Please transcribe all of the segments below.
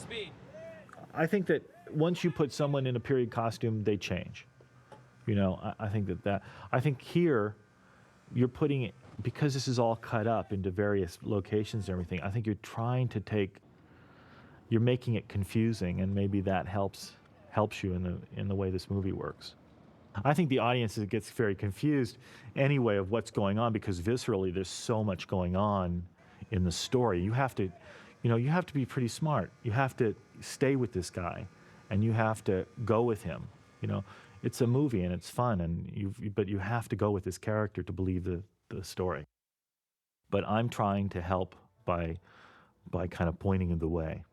speed. I think that once you put someone in a period costume, they change. You know, I think I think here, you're putting it, because this is all cut up into various locations and everything, I think you're making it confusing, and maybe that helps you in the way this movie works. I think the audience gets very confused anyway of what's going on, because viscerally there's so much going on in the story. You have to be pretty smart. You have to stay with this guy, and you have to go with him. You know, it's a movie and it's fun, but you have to go with this character to believe the story. But I'm trying to help by kind of pointing the way.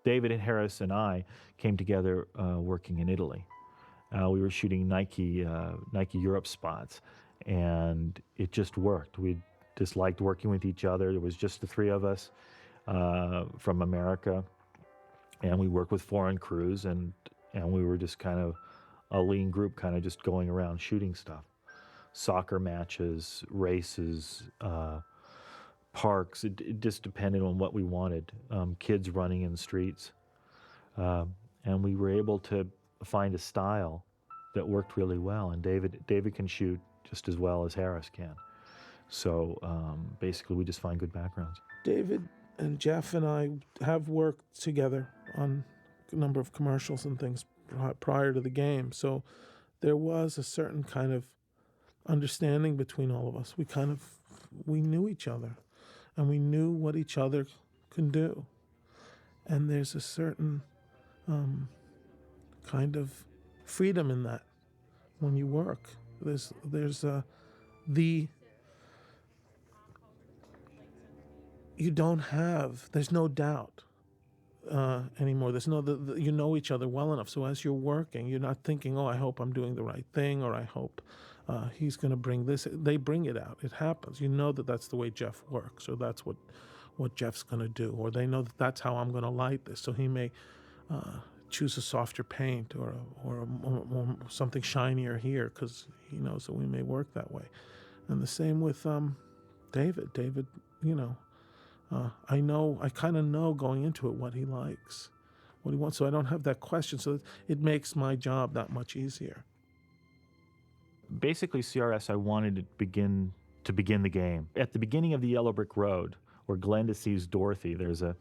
David and Harris and I came together working in Italy. We were shooting Nike Europe spots, and it just worked. We just liked working with each other. There was just the three of us from America, and we worked with foreign crews, and we were just kind of a lean group, kind of just going around shooting stuff. Soccer matches, races, parks. It just depended on what we wanted. Kids running in the streets. And we were able to find a style that worked really well. And David can shoot just as well as Harris can. So basically, we just find good backgrounds. David and Jeff and I have worked together on a number of commercials and things prior to the game. So there was a certain kind of understanding between all of us. We knew each other, and we knew what each other can do. And there's a certain kind of freedom in that when you work. There's no doubt anymore. There's you know each other well enough. So as you're working, you're not thinking, oh, I hope I'm doing the right thing, or I hope he's going to bring this. They bring it out. It happens. You know that that's the way Jeff works, or that's what Jeff's going to do, or they know that that's how I'm going to light this. So he may choose a softer paint or something shinier here because he knows that we may work that way. And the same with David. David, you know, I kind of know going into it what he likes, what he wants, so I don't have that question. So it makes my job that much easier. Basically, CRS, I wanted to begin the game. At the beginning of the Yellow Brick Road, where Glenda sees Dorothy, there's a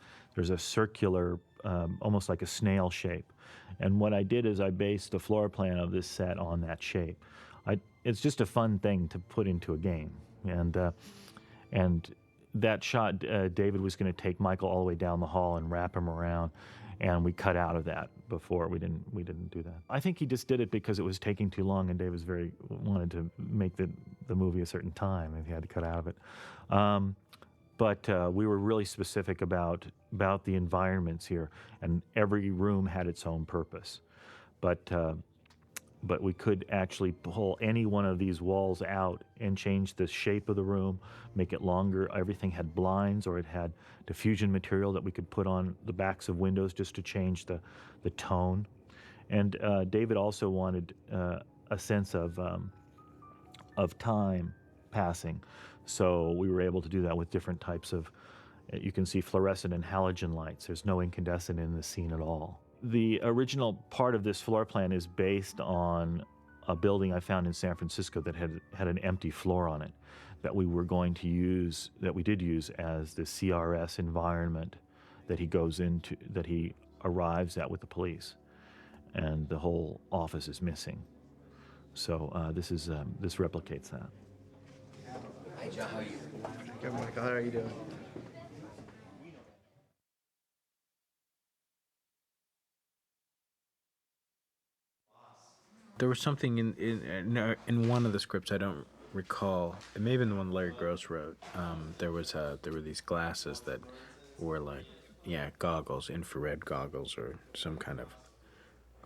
circular, almost like a snail shape. And what I did is I based the floor plan of this set on that shape. It's just a fun thing to put into a game. And that shot, David was going to take Michael all the way down the hall and wrap him around, and we cut out of that before. We didn't do that. I think he just did it because it was taking too long, and David wanted to make the movie a certain time, and he had to cut out of it. But we were really specific about the environments here, and every room had its own purpose. But we could actually pull any one of these walls out and change the shape of the room, make it longer. Everything had blinds, or it had diffusion material that we could put on the backs of windows just to change the tone. And David also wanted a sense of time passing. So we were able to do that with different types of, you can see fluorescent and halogen lights. There's no incandescent in the scene at all. The original part of this floor plan is based on a building I found in San Francisco that had an empty floor on it that we did use as the CRS environment that he arrives at with the police. And the whole office is missing. So this replicates that. Hey, John, how are you? Good, Michael. How are you doing? There was something in one of the scripts, I don't recall. It may have been the one Larry Gross wrote. There were these glasses that were like, goggles, infrared goggles, or some kind of.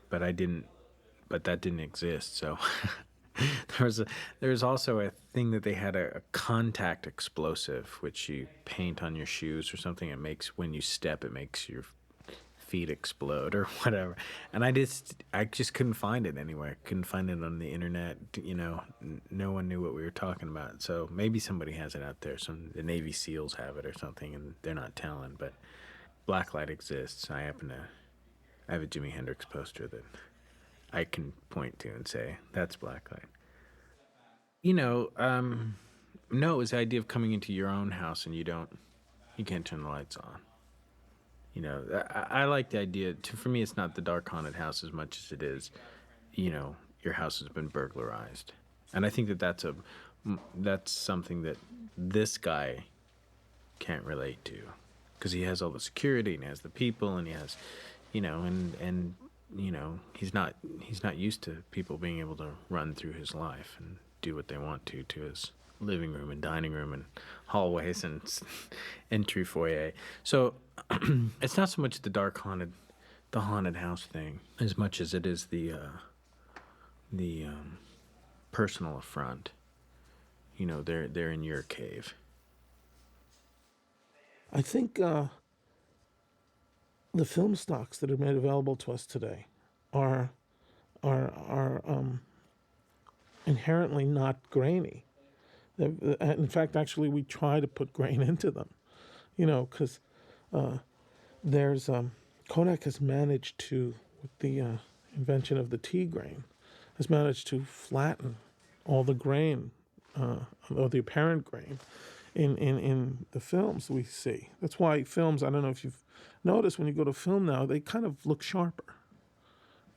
But that didn't exist. So there was also a thing that they had a contact explosive, which you paint on your shoes or something. It makes, when you step, it makes your feet explode or whatever. And I just couldn't find it anywhere. Couldn't find it on the internet. No one knew what we were talking about. So maybe somebody has it out there. The Navy SEALs have it or something, and they're not telling. But blacklight exists. I have a Jimi Hendrix poster that I can point to and say, that's blacklight. No, it's the idea of coming into your own house and you can't turn the lights on. I like the idea. For me, it's not the dark haunted house as much as it is, your house has been burglarized. And I think that's something that this guy can't relate to, because he has all the security and he has the people and he has, and he's not used to people being able to run through his life and do what they want to his living room and dining room and hallways and entry foyer. So it's not so much the haunted house thing as much as it is the personal affront. They're in your cave. I think the film stocks that are made available to us today are inherently not grainy. In fact, actually, we try to put grain into them, because there's Kodak has managed to, with the invention of the T grain, has managed to flatten all the grain, or the apparent grain, in the films we see. That's why films, I don't know if you've noticed, when you go to film now, they kind of look sharper.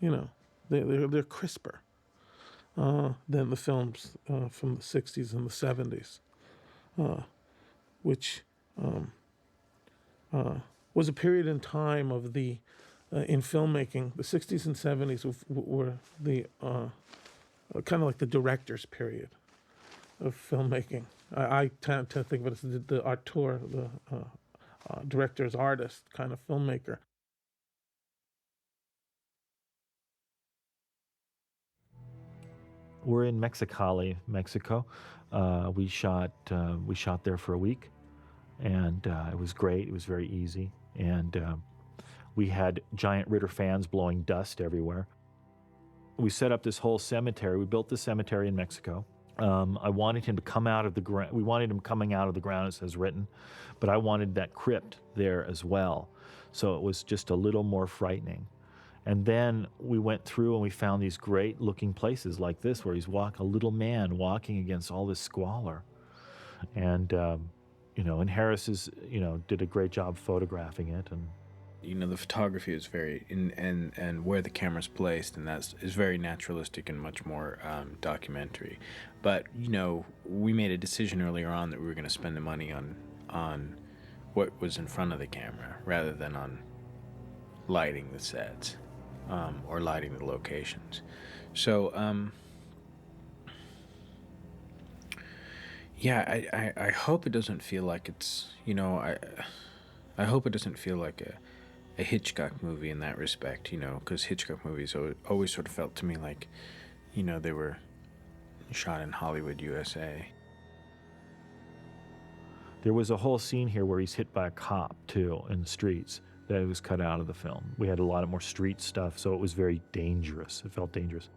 They're crisper than the films from the 60s and the 70s, which was a period in time of the, in filmmaking, the 60s and 70s were the kind of like the director's period of filmmaking. I tend to think of it as the auteur, the director's artist kind of filmmaker. We're in Mexicali, Mexico. We shot there for a week, and it was great. It was very easy, and we had giant Ritter fans blowing dust everywhere. We set up this whole cemetery. We built the cemetery in Mexico. I wanted him to come out of the ground. We wanted him coming out of the ground, as has written, but I wanted that crypt there as well. So it was just a little more frightening. And then we went through and we found these great looking places like this, where he's a little man walking against all this squalor. And, and Harris did a great job photographing it. And the photography is very, and where the camera's placed, and is very naturalistic and much more documentary. But, we made a decision earlier on that we were going to spend the money on what was in front of the camera rather than on lighting the sets or lighting the locations. So, I hope it doesn't feel like it's, I hope it doesn't feel like a Hitchcock movie in that respect, because Hitchcock movies always sort of felt to me like, they were shot in Hollywood, USA. there was a whole scene here where he's hit by a cop, too, in the streets that was cut out of the film. We had a lot more street stuff, so it was very dangerous. It felt dangerous.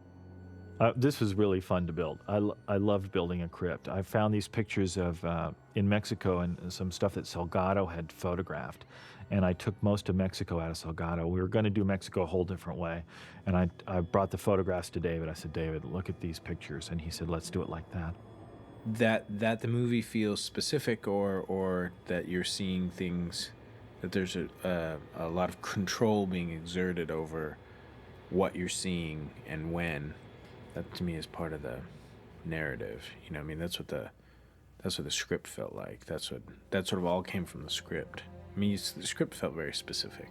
This was really fun to build. I loved building a crypt. I found these pictures of in Mexico and some stuff that Salgado had photographed, and I took most of Mexico out of Salgado. We were going to do Mexico a whole different way, and I brought the photographs to David. I said, David, look at these pictures, and he said, let's do it like that. That the movie feels specific, or that you're seeing things, that there's a lot of control being exerted over what you're seeing and when. That to me is part of the narrative. I mean, that's what the script felt like. That sort of all came from the script. I mean, the script felt very specific.